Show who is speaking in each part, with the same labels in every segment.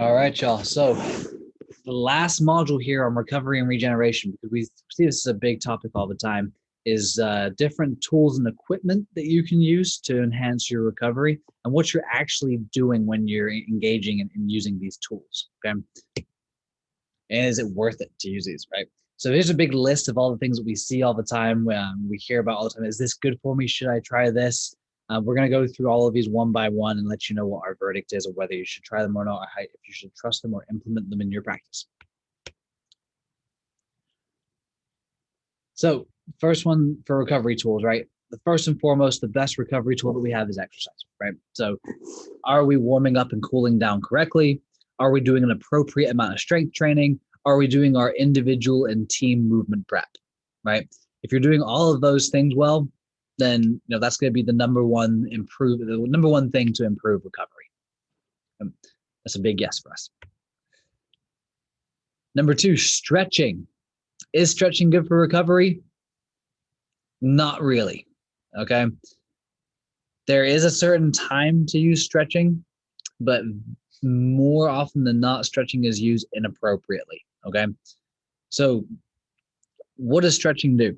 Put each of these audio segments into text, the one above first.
Speaker 1: All right, y'all. So the last module here on recovery and regeneration, because we see this is a big topic all the time, is different tools and equipment that you can use to enhance your recovery and what you're actually doing when you're engaging in using these tools. Okay. And is it worth it to use these, right? So here's a big list of all the things that we see all the time. We hear about all the time. Is this good for me? Should I try this? We're going to go through all of these one by one and let you know what our verdict is, or whether you should try them or not, or if you should trust them or implement them in your practice. So first one for recovery tools, right? The first and foremost, the best recovery tool that we have is exercise, right? So are we warming up and cooling down correctly? Are we doing an appropriate amount of strength training? Are we doing our individual and team movement prep, right? If you're doing all of those things well, then that's going to be the number one thing to improve recovery. That's a big yes for us. Number two, stretching. Is stretching good for recovery? Not really. Okay. There is a certain time to use stretching, but more often than not, stretching is used inappropriately. Okay. So what does stretching do?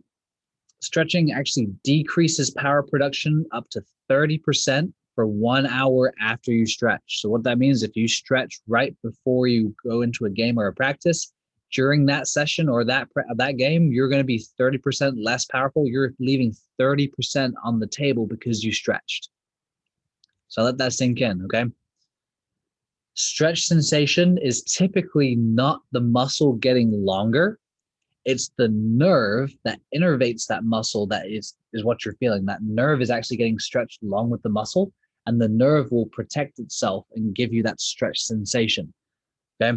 Speaker 1: Stretching actually decreases power production up to 30% for 1 hour after you stretch. So what that means, if you stretch right before you go into a game or a practice, during that session or that game, you're going to be 30% less powerful. You're leaving 30% on the table because you stretched. So let that sink in, okay? Stretch sensation is typically not the muscle getting longer. It's the nerve that innervates that muscle that is what you're feeling. That nerve is actually getting stretched along with the muscle, and the nerve will protect itself and give you that stretch sensation, okay?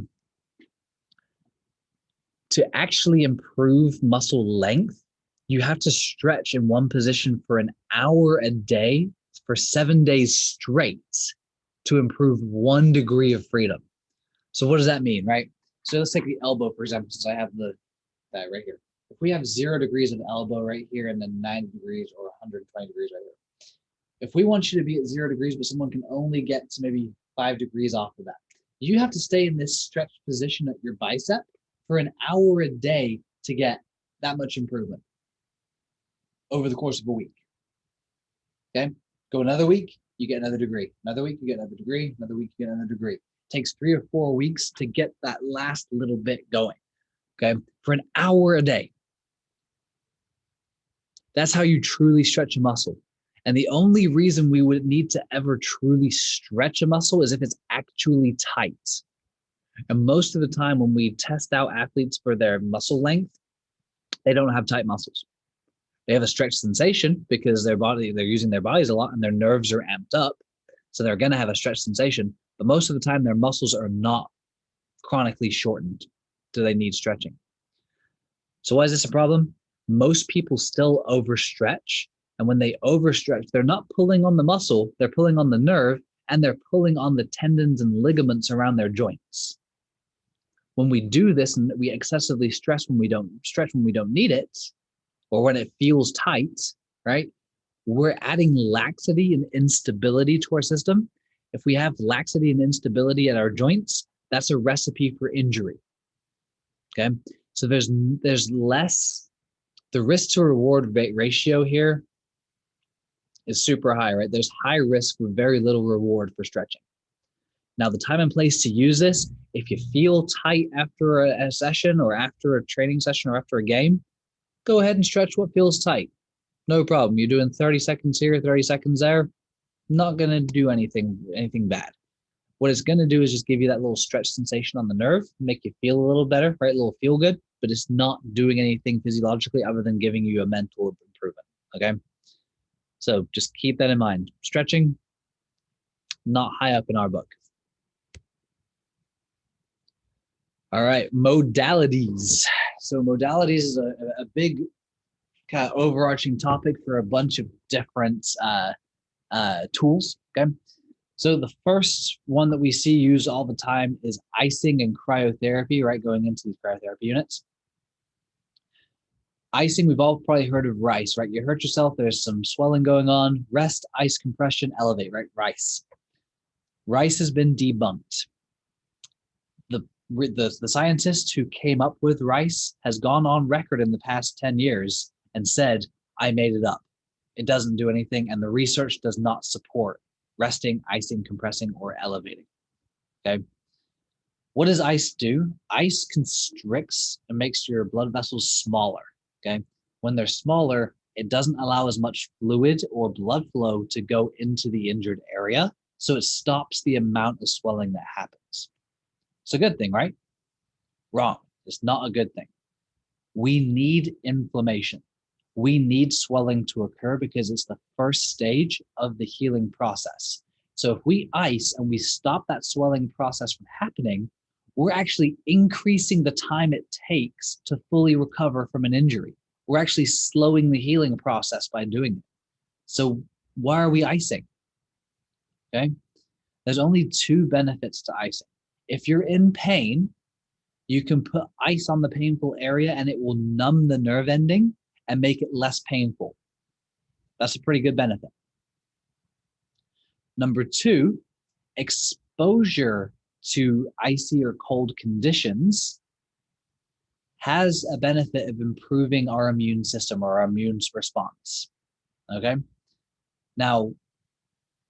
Speaker 1: To actually improve muscle length, you have to stretch in one position for an hour a day for 7 days straight to improve 1 degree of freedom. So what does that mean, right? So let's take the elbow, for example, since I have that right here. If we have 0 degrees of elbow right here and then 90 degrees or 120 degrees right here. If we want you to be at 0 degrees, but someone can only get to maybe 5 degrees off of that, you have to stay in this stretched position at your bicep for an hour a day to get that much improvement over the course of a week. Okay, go another week, you get another degree. Another week, you get another degree. Another week, you get another degree. It takes 3 or 4 weeks to get that last little bit going. Okay, for an hour a day. That's how you truly stretch a muscle. And the only reason we would need to ever truly stretch a muscle is if it's actually tight. And most of the time when we test out athletes for their muscle length, they don't have tight muscles. They have a stretch sensation because they're using their bodies a lot and their nerves are amped up. So they're going to have a stretch sensation. But most of the time, their muscles are not chronically shortened. Do they need stretching? So why is this a problem? Most people still overstretch. And when they overstretch, they're not pulling on the muscle, they're pulling on the nerve, and they're pulling on the tendons and ligaments around their joints. When we do this and we excessively stretch when we don't need it, or when it feels tight, right? We're adding laxity and instability to our system. If we have laxity and instability at our joints, that's a recipe for injury. Okay, so there's less, the risk to reward ratio here is super high, right? There's high risk with very little reward for stretching. Now, the time and place to use this, if you feel tight after a session or after a training session or after a game, go ahead and stretch what feels tight. No problem. You're doing 30 seconds here, 30 seconds there. Not going to do anything bad. What it's going to do is just give you that little stretch sensation on the nerve, make you feel a little better, right? A little feel good, but it's not doing anything physiologically other than giving you a mental improvement, okay? So just keep that in mind. Stretching, not high up in our book. All right, modalities. So modalities is a big kind of overarching topic for a bunch of different tools, okay? So the first one that we see used all the time is icing and cryotherapy, right? Going into these cryotherapy units. Icing, we've all probably heard of RICE, right? You hurt yourself, there's some swelling going on. Rest, ice, compression, elevate, right? RICE. RICE has been debunked. the scientist who came up with rice has gone on record in the past 10 years and said, I made it up. It doesn't do anything, and the research does not support resting, icing, compressing, or elevating. Okay. What does ice do? Ice constricts and makes your blood vessels smaller. Okay. When they're smaller, it doesn't allow as much fluid or blood flow to go into the injured area. So it stops the amount of swelling that happens. It's a good thing, right? Wrong. It's not a good thing. We need inflammation. We need swelling to occur because it's the first stage of the healing process. So if we ice and we stop that swelling process from happening, we're actually increasing the time it takes to fully recover from an injury. We're actually slowing the healing process by doing it. So why are we icing? Okay. There's only two benefits to icing. If you're in pain, you can put ice on the painful area and it will numb the nerve ending and make it less painful. That's a pretty good benefit. Number two, exposure to icy or cold conditions has a benefit of improving our immune system or our immune response. Okay. Now,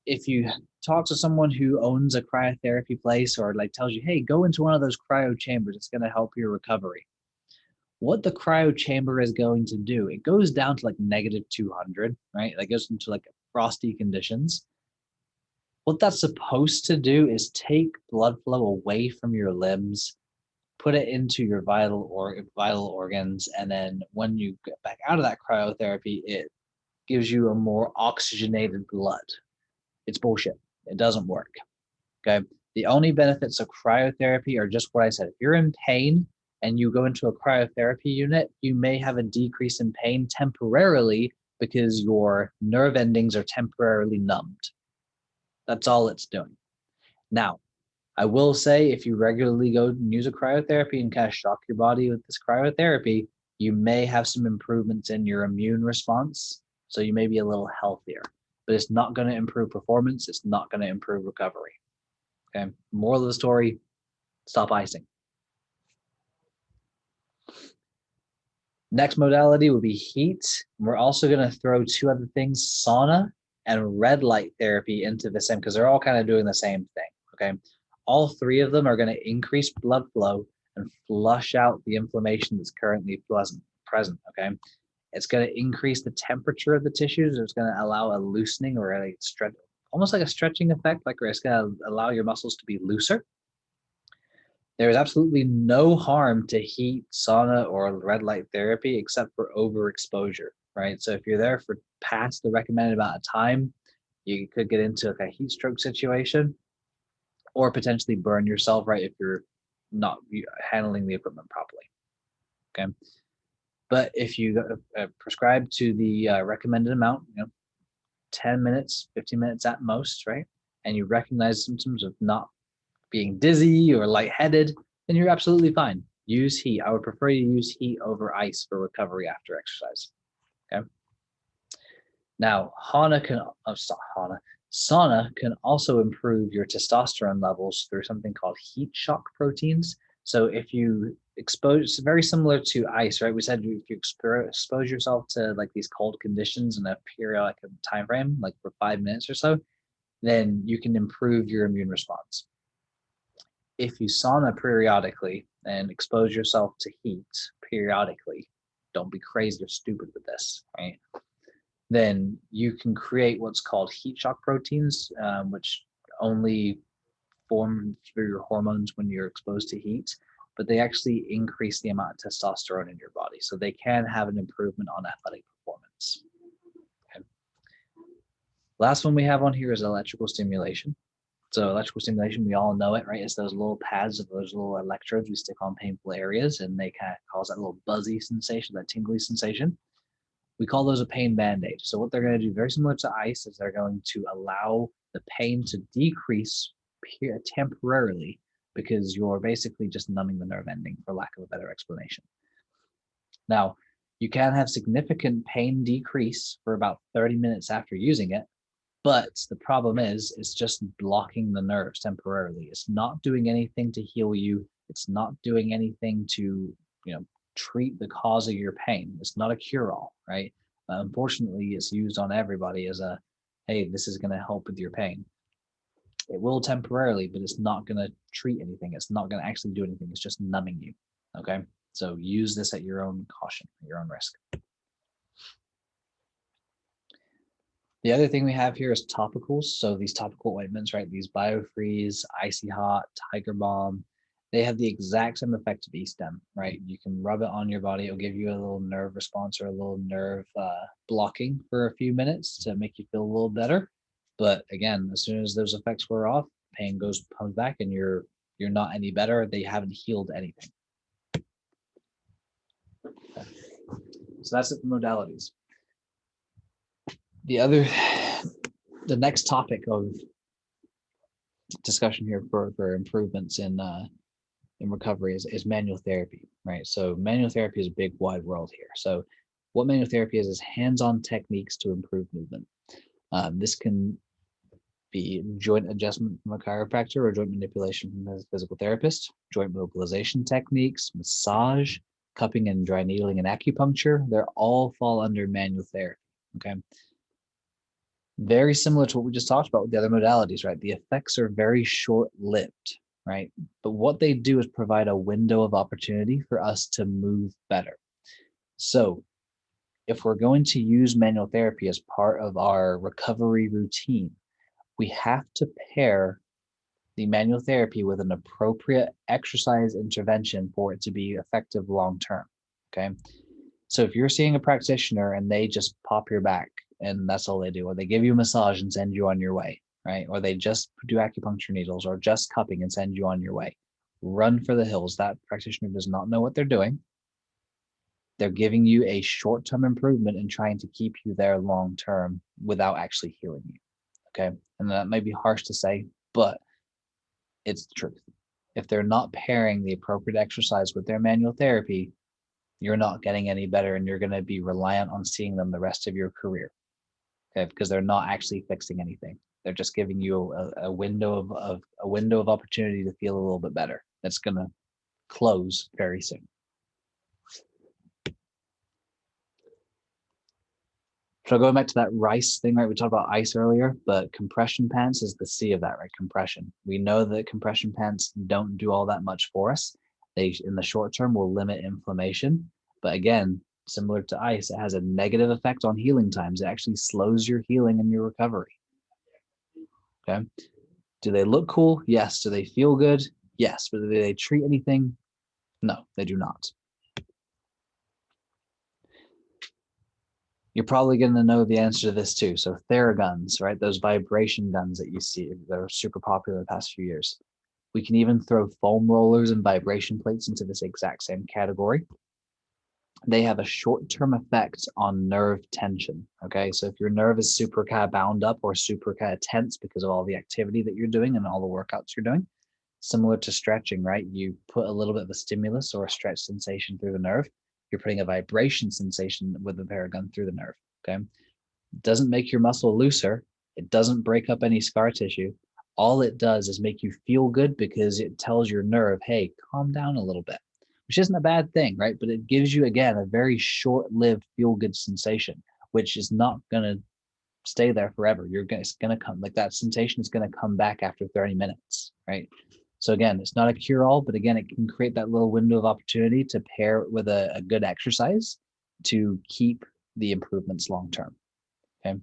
Speaker 1: if you talk to someone who owns a cryotherapy place or like tells you, hey, go into one of those cryo chambers, it's going to help your recovery. What the cryo chamber is going to do, it goes down to like -200, right? That goes into like frosty conditions. What that's supposed to do is take blood flow away from your limbs, put it into your vital organs, and then when you get back out of that cryotherapy, it gives you a more oxygenated blood. It's bullshit. It doesn't work. Okay. The only benefits of cryotherapy are just what I said. If you're in pain and you go into a cryotherapy unit, you may have a decrease in pain temporarily because your nerve endings are temporarily numbed. That's all it's doing. Now, I will say if you regularly go and use a cryotherapy and kind of shock your body with this cryotherapy, you may have some improvements in your immune response. So you may be a little healthier, but it's not going to improve performance. It's not going to improve recovery. Okay. Moral of the story, stop icing. Next modality would be heat. We're also going to throw two other things, sauna and red light therapy, into the same, because they're all kind of doing the same thing. Okay. All three of them are going to increase blood flow and flush out the inflammation that's currently present. Okay. It's going to increase the temperature of the tissues. It's going to allow a loosening or a stretch, almost like a stretching effect, like it's going to allow your muscles to be looser. There is absolutely no harm to heat, sauna, or red light therapy except for overexposure, right? So if you're there for past the recommended amount of time, you could get into like a heat stroke situation or potentially burn yourself, right, if you're not handling the equipment properly. Okay. But if you prescribe to the recommended amount, 10 minutes, 15 minutes at most, right, and you recognize symptoms of not being dizzy or lightheaded, then you're absolutely fine. Use heat. I would prefer you use heat over ice for recovery after exercise. Okay. Now, sauna can also improve your testosterone levels through something called heat shock proteins. So if you expose, very similar to ice, right? We said if you expose yourself to like these cold conditions in a periodic time frame, like for 5 minutes or so, then you can improve your immune response. If you sauna periodically and expose yourself to heat periodically, don't be crazy or stupid with this, right? Then you can create what's called heat shock proteins, which only form through your hormones when you're exposed to heat, but they actually increase the amount of testosterone in your body. So they can have an improvement on athletic performance. Okay. Last one we have on here is electrical stimulation. So electrical stimulation, we all know it, right? It's those little pads of those little electrodes we stick on painful areas, and they kind of cause that little buzzy sensation, that tingly sensation. We call those a pain band-aid. So what they're going to do, very similar to ice, is they're going to allow the pain to decrease temporarily because you're basically just numbing the nerve ending, for lack of a better explanation. Now, you can have significant pain decrease for about 30 minutes after using it, but the problem is it's just blocking the nerves temporarily. It's not doing anything to heal you. It's not doing anything to, treat the cause of your pain. It's not a cure-all, right? Unfortunately, it's used on everybody as a, hey, this is going to help with your pain. It will temporarily, but it's not going to treat anything. It's not going to actually do anything. It's just numbing you. Okay. So use this at your own caution, at your own risk. The other thing we have here is topicals. So these topical ointments, right? These BioFreeze, Icy Hot, Tiger Balm, they have the exact same effect of E-stem, right? You can rub it on your body. It'll give you a little nerve response or a little nerve blocking for a few minutes to make you feel a little better. But again, as soon as those effects wear off, pain comes back, and you're not any better. They haven't healed anything. Okay. So that's it for modalities. The next topic of discussion here for improvements in recovery is manual therapy, right? So manual therapy is a big wide world here. So what manual therapy is hands-on techniques to improve movement. This can be joint adjustment from a chiropractor or joint manipulation from a physical therapist, joint mobilization techniques, massage, cupping and dry needling and acupuncture. They're all fall under manual therapy, okay? Very similar to what we just talked about with the other modalities, right? The effects are very short-lived, right? But what they do is provide a window of opportunity for us to move better. So if we're going to use manual therapy as part of our recovery routine, we have to pair the manual therapy with an appropriate exercise intervention for it to be effective long-term, okay? So if you're seeing a practitioner and they just pop your back and that's all they do, or they give you a massage and send you on your way, right? Or they just do acupuncture needles or just cupping and send you on your way, run for the hills. That practitioner does not know what they're doing. They're giving you a short-term improvement and trying to keep you there long-term without actually healing you, okay? And that may be harsh to say, but it's the truth. If they're not pairing the appropriate exercise with their manual therapy, you're not getting any better, and you're going to be reliant on seeing them the rest of your career, okay? Because they're not actually fixing anything. They're just giving you a window of opportunity to feel a little bit better. That's going to close very soon. So going back to that RICE thing, right? We talked about ice earlier, but compression pants is the C of that, right? Compression. We know that compression pants don't do all that much for us. They, in the short term, will limit inflammation. But again, similar to ice, it has a negative effect on healing times. It actually slows your healing and your recovery. Okay. Do they look cool? Yes. Do they feel good? Yes. But do they treat anything? No, they do not. You're probably going to know the answer to this too. So Theraguns, right? Those vibration guns that you see that are super popular the past few years. We can even throw foam rollers and vibration plates into this exact same category. They have a short-term effect on nerve tension, okay? So if your nerve is super kind of bound up or super kind of tense because of all the activity that you're doing and all the workouts you're doing, similar to stretching, right? You put a little bit of a stimulus or a stretch sensation through the nerve. You're putting a vibration sensation with the Theragun through the nerve, okay? It doesn't make your muscle looser. It doesn't break up any scar tissue. All it does is make you feel good because it tells your nerve, hey, calm down a little bit, which isn't a bad thing, right? But it gives you, again, a very short-lived feel-good sensation, which is not going to stay there forever. It's going to come, like that sensation is going to come back after 30 minutes, right? So again, it's not a cure-all, but again, it can create that little window of opportunity to pair it with a good exercise to keep the improvements long-term, okay?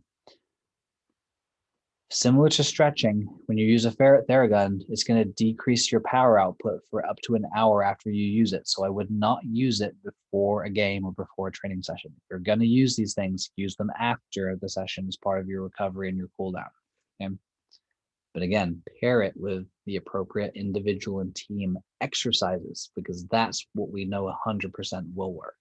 Speaker 1: Similar to stretching, when you use a Theragun, it's going to decrease your power output for up to an hour after you use it. So I would not use it before a game or before a training session. If you're going to use these things, use them after the session as part of your recovery and your cool down, okay? But again, pair it with the appropriate individual and team exercises, because that's what we know 100% will work.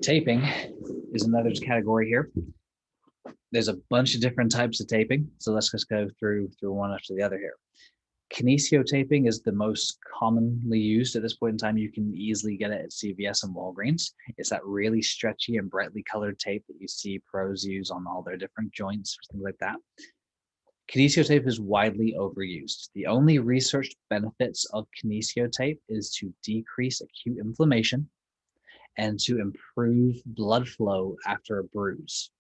Speaker 1: Taping is another category here. There's a bunch of different types of taping, so let's just go through one after the other here. Kinesio taping is the most commonly used at this point in time. You can easily get it at CVS and Walgreens. It's that really stretchy and brightly colored tape that you see pros use on all their different joints or things like that. Kinesio tape is widely overused. The only researched benefits of kinesio tape is to decrease acute inflammation and to improve blood flow after a bruise.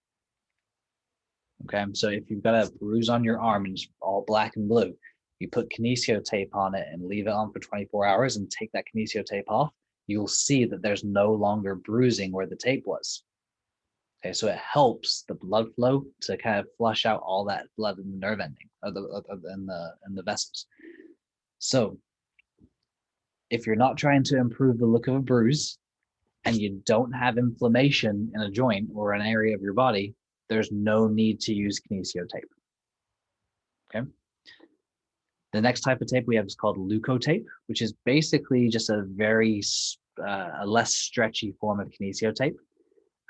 Speaker 1: Okay, so if you've got a bruise on your arm and it's all black and blue, you put kinesio tape on it and leave it on for 24 hours and take that kinesio tape off, you'll see that there's no longer bruising where the tape was. Okay, so it helps the blood flow to kind of flush out all that blood in the nerve ending in the vessels. So if you're not trying to improve the look of a bruise and you don't have inflammation in a joint or an area of your body, there's no need to use kinesio tape. Okay. The next type of tape we have is called Leukotape, which is basically just a very less stretchy form of kinesio tape.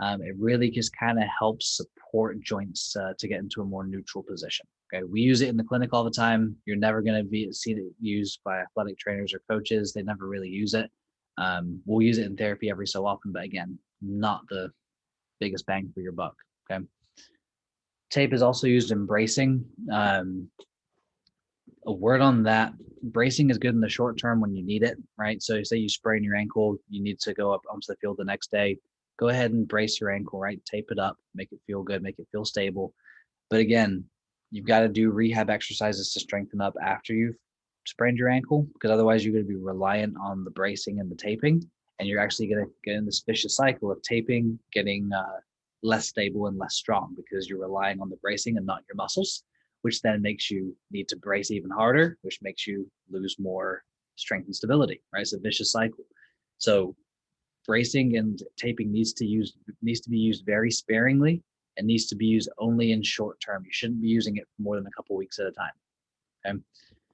Speaker 1: It really just kind of helps support joints to get into a more neutral position. Okay, we use it in the clinic all the time. You're never going to see it used by athletic trainers or coaches. They never really use it. We'll use it in therapy every so often, but again, not the biggest bang for your buck. Okay. Tape is also used in bracing. A word on that: bracing is good in the short term when you need it, right? So say you sprain your ankle, you need to go up onto the field the next day. Go ahead and brace your ankle, right? Tape it up, make it feel good, make it feel stable. But again, you've got to do rehab exercises to strengthen up after you've sprained your ankle, because otherwise you're going to be reliant on the bracing and the taping, and you're actually going to get in this vicious cycle of taping getting less stable and less strong because you're relying on the bracing and not your muscles, which then makes you need to brace even harder, which makes you lose more strength and stability, right? It's a vicious cycle. So bracing and taping needs to be used very sparingly and needs to be used only in short term. You shouldn't be using it for more than a couple weeks at a time. Okay.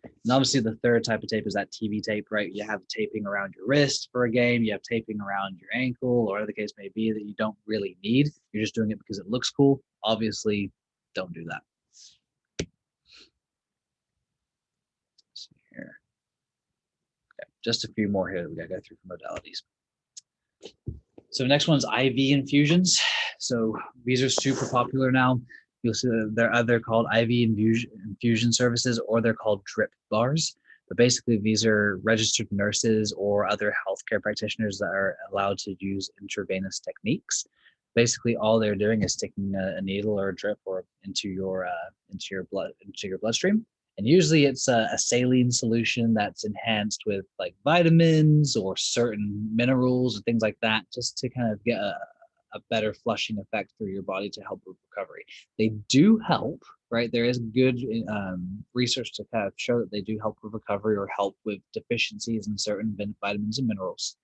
Speaker 1: And obviously the third type of tape is that TV tape, right? You have taping around your wrist for a game, you have taping around your ankle, or whatever the case may be that you don't really need. You're just doing it because it looks cool. Obviously, don't do that. Let's see here. Okay, just a few more here that we gotta go through for modalities. So the next one's IV infusions. So these are super popular now. You'll see they're either called IV infusion services or they're called drip bars. But basically, these are registered nurses or other healthcare practitioners that are allowed to use intravenous techniques. Basically, all they're doing is sticking a needle or a drip or into your bloodstream. And usually it's a saline solution that's enhanced with like vitamins or certain minerals and things like that, just to kind of get a better flushing effect through your body to help with recovery. They do help, right? There is good research to kind of show that they do help with recovery or help with deficiencies in certain vitamins and minerals.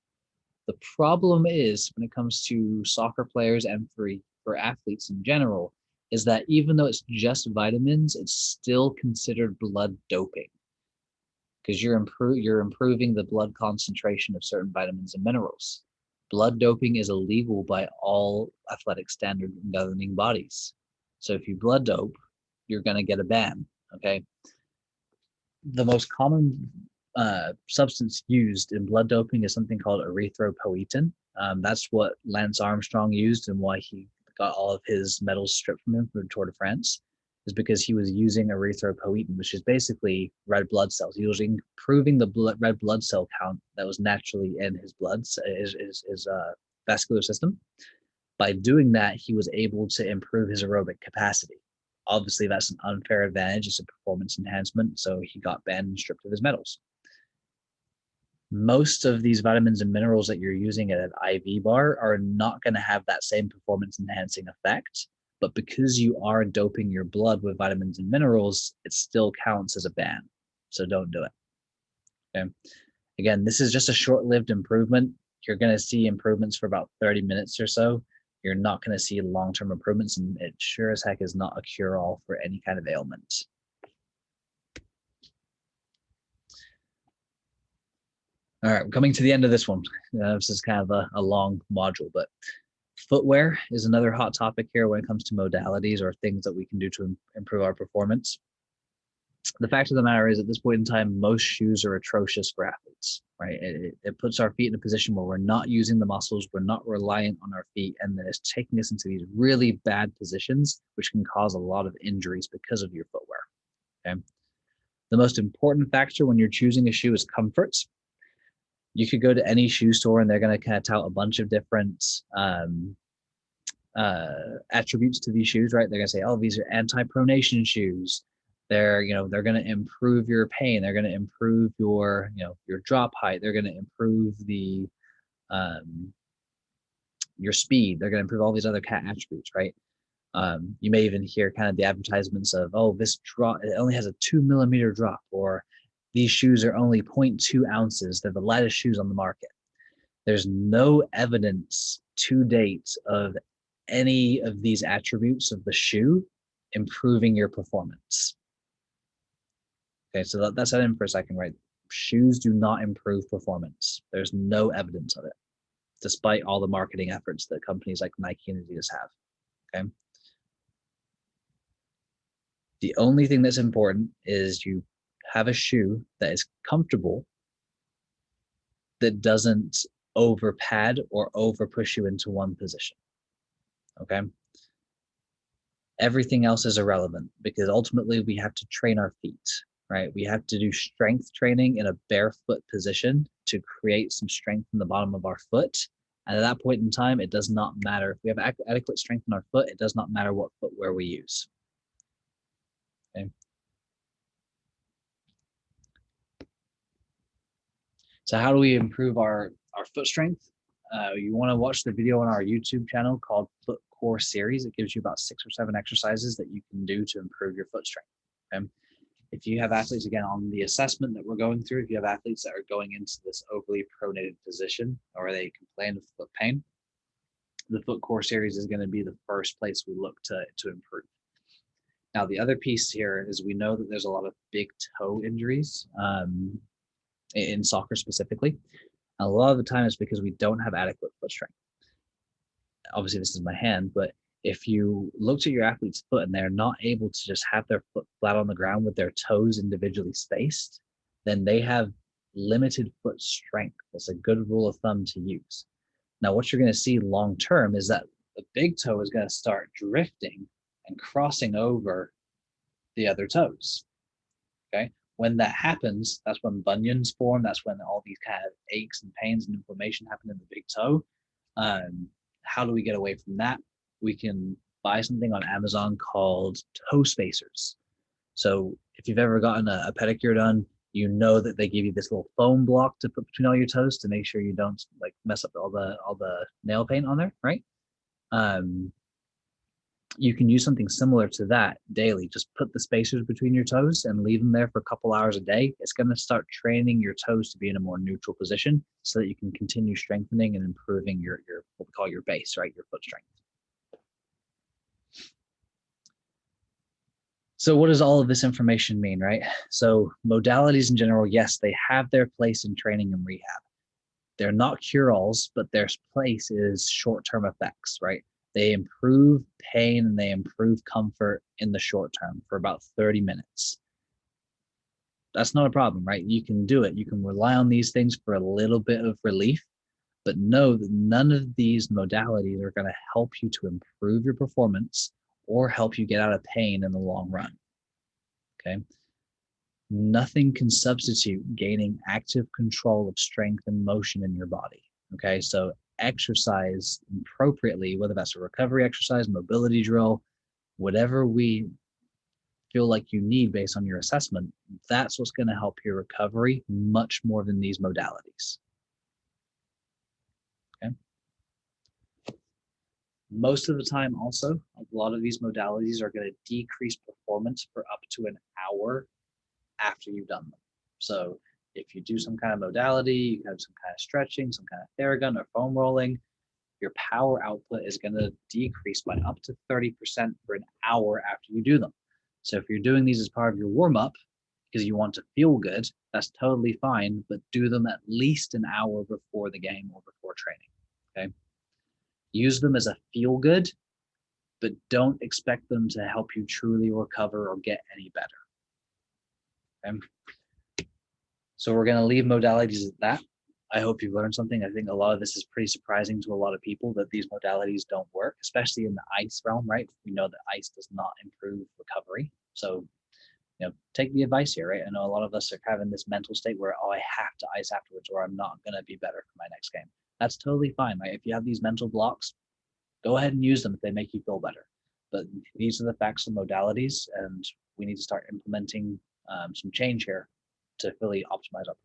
Speaker 1: The problem is when it comes to soccer players and for athletes in general, is that even though it's just vitamins, it's still considered blood doping because you're improving the blood concentration of certain vitamins and minerals. Blood doping is illegal by all athletic standard governing bodies. So if you blood dope, you're going to get a ban. Okay. The most common substance used in blood doping is something called erythropoietin. That's what Lance Armstrong used and why he got all of his medals stripped from him for the Tour de France, is because he was using erythropoietin, which is basically red blood cells. He was improving the red blood cell count that was naturally in his blood, his vascular system. By doing that, he was able to improve his aerobic capacity. Obviously, that's an unfair advantage. It's a performance enhancement, so he got banned and stripped of his medals. Most of these vitamins and minerals that you're using at an IV bar are not going to have that same performance enhancing effect. But because you are doping your blood with vitamins and minerals, it still counts as a ban. So don't do it. Okay. Again, this is just a short-lived improvement. You're going to see improvements for about 30 minutes or so. You're not going to see long-term improvements, and it sure as heck is not a cure-all for any kind of ailment. All right, we're coming to the end of this one. This is kind of a long module, but footwear is another hot topic here when it comes to modalities or things that we can do to improve our performance. The fact of the matter is, at this point in time, most shoes are atrocious for athletes, right? It puts our feet in a position where we're not using the muscles, we're not reliant on our feet, and then it's taking us into these really bad positions, which can cause a lot of injuries because of your footwear. Okay. The most important factor when you're choosing a shoe is comfort. You could go to any shoe store and they're going to kind of tout a bunch of different attributes to these shoes, right? They're going to say, oh, these are anti-pronation shoes. They're going to improve your pain. They're going to improve your, your drop height. They're going to improve the your speed. They're going to improve all these other attributes, right? You may even hear kind of the advertisements of, oh, this drop, it only has a 2 millimeter drop, or these shoes are only 0.2 ounces. They're the lightest shoes on the market. There's no evidence to date of any of these attributes of the shoe improving your performance. Okay, so that's that in for a second, right? Shoes do not improve performance. There's no evidence of it, despite all the marketing efforts that companies like Nike and Adidas have. Okay. The only thing that's important is you have a shoe that is comfortable, that doesn't over pad or over push you into one position. Okay. Everything else is irrelevant because ultimately we have to train our feet, right? We have to do strength training in a barefoot position to create some strength in the bottom of our foot. And at that point in time, it does not matter if we have adequate strength in our foot. It does not matter what footwear we use. Okay. So how do we improve our foot strength? You want to watch the video on our YouTube channel called Foot Core Series. It gives you about 6 or 7 exercises that you can do to improve your foot strength. Okay? If you have athletes, again, on the assessment that we're going through, if you have athletes that are going into this overly pronated position or they complain of foot pain, the Foot Core Series is going to be the first place we look to improve. Now, the other piece here is we know that there's a lot of big toe injuries in soccer specifically. A lot of the time it's because we don't have adequate foot strength. Obviously, this is my hand, but if you looked at your athlete's foot and they're not able to just have their foot flat on the ground with their toes individually spaced, then they have limited foot strength. That's a good rule of thumb to use. Now, what you're going to see long term is that the big toe is going to start drifting and crossing over the other toes. Okay. When that happens, that's when bunions form. That's when all these kind of aches and pains and inflammation happen in the big toe. How do we get away from that? We can buy something on Amazon called toe spacers. So if you've ever gotten a pedicure done, you know that they give you this little foam block to put between all your toes to make sure you don't like mess up all the nail paint on there, right? You can use something similar to that daily. Just put the spacers between your toes and leave them there for a couple hours a day. It's going to start training your toes to be in a more neutral position so that you can continue strengthening and improving your what we call your base, right? Your foot strength. So what does all of this information mean, right? So modalities in general, yes, they have their place in training and rehab. They're not cure-alls, but their place is short-term effects, right? They improve pain and they improve comfort in the short term for about 30 minutes. That's not a problem, right? You can do it. You can rely on these things for a little bit of relief, but know that none of these modalities are going to help you to improve your performance or help you get out of pain in the long run. Okay. Nothing can substitute gaining active control of strength and motion in your body. Okay. So exercise appropriately, whether that's a recovery exercise, mobility drill, whatever we feel like you need based on your assessment, that's what's going to help your recovery much more than these modalities. Okay. Most of the time also, a lot of these modalities are going to decrease performance for up to an hour after you've done them. So if you do some kind of modality, you have some kind of stretching, some kind of Theragun or foam rolling, your power output is going to decrease by up to 30% for an hour after you do them. So if you're doing these as part of your warm-up because you want to feel good, that's totally fine, but do them at least an hour before the game or before training, okay? Use them as a feel good, but don't expect them to help you truly recover or get any better, okay? So we're going to leave modalities at that. I hope you've learned something. I think a lot of this is pretty surprising to a lot of people that these modalities don't work, especially in the ice realm, right? We know that ice does not improve recovery. So, take the advice here, right? I know a lot of us are having this mental state where, oh, I have to ice afterwards or I'm not going to be better for my next game. That's totally fine, right? If you have these mental blocks, go ahead and use them if they make you feel better. But these are the facts and modalities, and we need to start implementing some change here to really optimize our